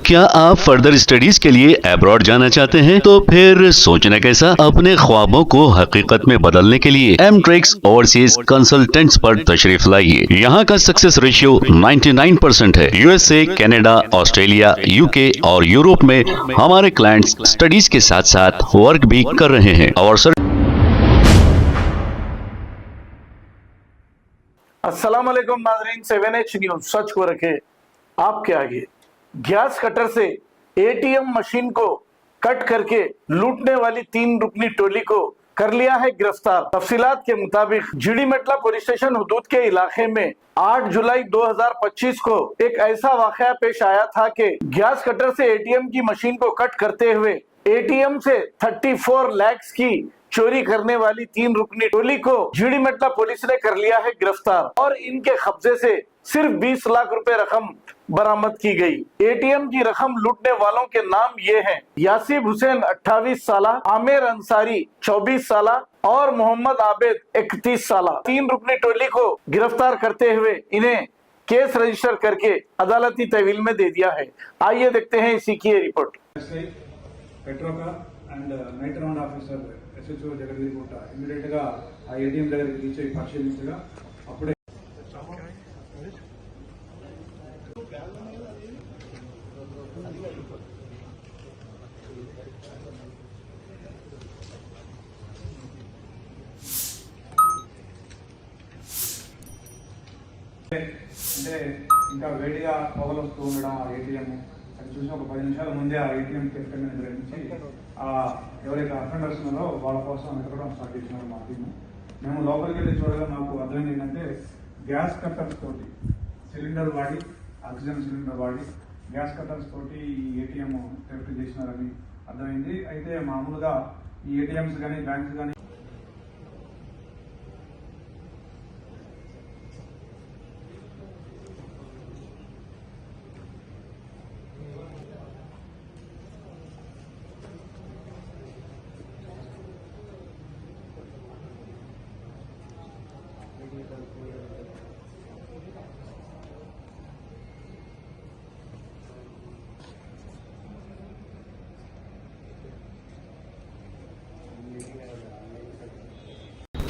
क्या आप further studies के लिए अब्रॉड जाना चाहते हैं? तो फिर सोचना कैसा, अपने ख्वाबों को हकीकत में बदलने के लिए एमट्रिक्स ओवरसीज कंसल्टेंट्स पर तशरीफ लाइए। यहाँ का सक्सेस रेशियो 99% है। यूएसए, कनाडा, ऑस्ट्रेलिया, यूके और यूरोप में हमारे क्लाइंट्स स्टडीज के साथ साथ वर्क भी कर रहे हैं और अस्सलाम वालेकुम नाज़रीन, 7H न्यूज सच को रखे आपके आगे। गैस कटर से एटीएम मशीन को कट करके लूटने वाली 3 रुकनी टोली को कर लिया है गिरफ्तार। तफसीलात के मुताबिक जीडीमेटला पुलिस स्टेशन हुदूद के इलाके में 8 जुलाई 2025 को एक ऐसा वाकया पेश आया था कि गैस कटर से एटीएम की मशीन को कट करते हुए एटीएम से 34 लाख की चोरी करने वाली 3 रुकनी टोली को जीडीमेटला पुलिस ने कर लिया है गिरफ्तार और इनके कब्जे से सिर्फ 20 लाख रुपए रकम बरामद की गई। एटीएम की रकम लूटने वालों के नाम ये हैं: यासिब हुसैन 28 साल, आमिर अंसारी 24 साल और मोहम्मद आबिद 31 साल। 3 रुकनी टोली को गिरफ्तार करते हुए इन्हें केस रजिस्टर करके अदालती तहवील में दे दिया है। आइए देखते हैं इसी की report. And night round officer SHO Jagadeer గుట్ట ఇమీడియట్ గా ఆ ఏటీఎం దగ్గరికి రీచ్ అయ్యి పరిశీలించగా అప్పుడే అంటే ఇంకా వేడిగా పొగలు వస్తూ ఉండడం ఆ ఏటీఎం అది చూసి ఒక 10 నిమిషాల ముందే ఆ ఏటీఎం కెప్టెన్ గ్రహించి ఎవరైతే అఫెండర్స్ ఉన్నారో వాళ్ళ కోసం వెతకడం స్టార్ట్ చేసినారు మా టీము. మేము లోపలికి వెళ్ళి చూడగా మాకు అర్థమైంది ఏంటంటే గ్యాస్ కట్టర్స్ తోటి సిలిండర్ వాడి ఆక్సిజన్ సిలిండర్ వాడి గ్యాస్ కట్టర్స్ తోటి ఈ ఏటీఎం థెఫ్ట్ చేసినారని అర్థమైంది. అయితే మామూలుగా ఈ ఏటీఎంస్ కానీ బ్యాంక్స్ కానీ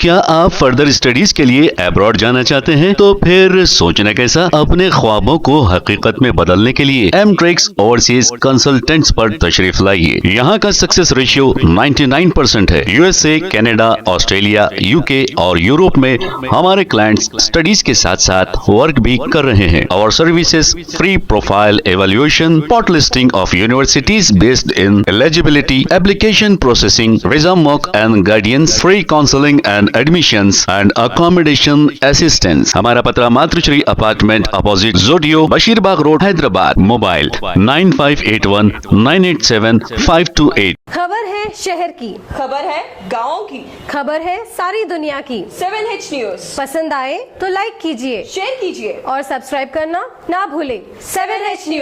क्या आप फर्दर स्टडीज के लिए अब्रॉड जाना चाहते हैं? तो फिर सोचना कैसा, अपने ख्वाबों को हकीकत में बदलने के लिए एमट्रिक्स ओवरसीज कंसल्टेंट्स पर तशरीफ लाइए। यहाँ का सक्सेस रेशियो 99% है। यूएसए, कनाडा, ऑस्ट्रेलिया, यूके और यूरोप में हमारे क्लाइंट्स स्टडीज के साथ साथ वर्क भी कर रहे हैं और services free profile evaluation, spot listing of universities based in eligibility, application processing, visa mock and guidance, free counselling and admissions and accommodation assistance. हमारा पता मातृश्री अपार्टमेंट अपोजिट जोडियो, बशीरबाग रोड, हैदराबाद। मोबाइल 9581987528। खबर है शहर की, खबर है गाँव की, खबर है सारी दुनिया की। 7H न्यूज पसंद आए तो लाइक कीजिए, शेयर कीजिए और सब्सक्राइब करना ना भूलें। 7H news.